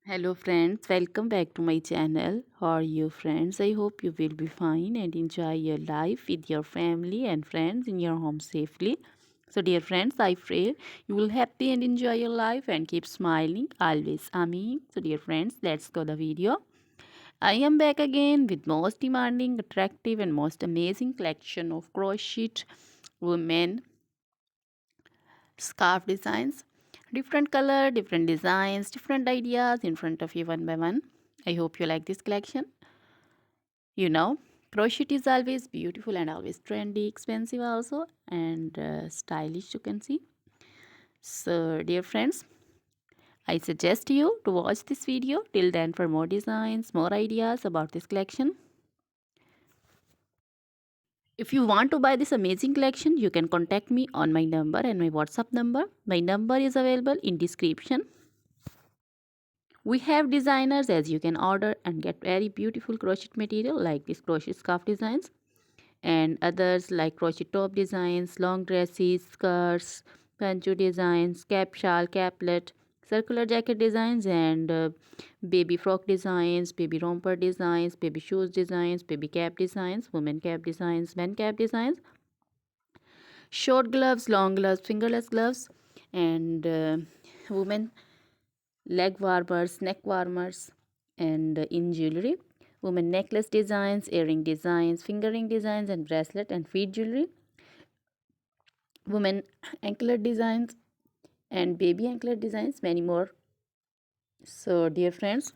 Hello friends, welcome back to my channel. How are you friends? I hope you will be fine and enjoy your life with your family and friends in your home safely. So dear friends, I pray you will happy and enjoy your life and keep smiling always. Amen. So dear friends, let's go the video. I am back again with most demanding, attractive and most amazing collection of crochet women scarf designs, different color, different designs, different ideas in front of you one by one. I hope you like this collection. You know, crochet is always beautiful and always trendy, expensive also, and stylish, you can see. So dear friends, I suggest you to watch this video till then for more designs, more ideas about this collection. If you want to buy this amazing collection, you can contact me on my number and my WhatsApp number. My number is available in description. We have designers as you can order and get very beautiful crochet material like this crochet scarf designs and others like crochet top designs, long dresses, skirts, poncho designs, cap shawl, caplet, circular jacket designs and baby frock designs, baby romper designs, baby shoes designs, baby cap designs, women cap designs, men cap designs, short gloves, long gloves, fingerless gloves and women leg warmers, neck warmers, and in jewelry, women necklace designs, earring designs, fingering designs, and bracelet and feet jewelry, women anklet designs, and baby anklet designs, many more. So, dear friends,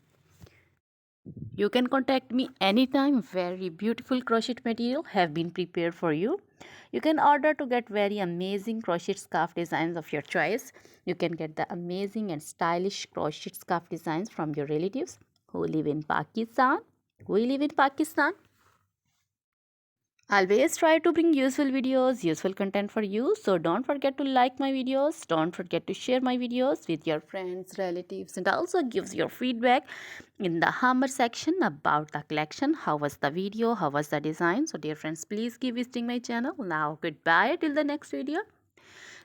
you can contact me anytime. Very beautiful crochet material have been prepared for you. You can order to get very amazing crochet scarf designs of your choice. You can get the amazing and stylish crochet scarf designs from your relatives who live in Pakistan. We live in Pakistan. Always try to bring useful videos, useful content for you. So don't forget to like my videos. Don't forget to share my videos with your friends, relatives, and also gives your feedback in the hammer section about the collection. How was the video? How was the design? So dear friends, please keep visiting my channel. Now goodbye till the next video.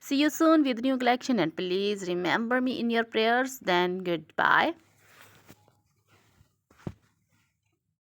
See you soon with new collection and please remember me in your prayers. Then goodbye.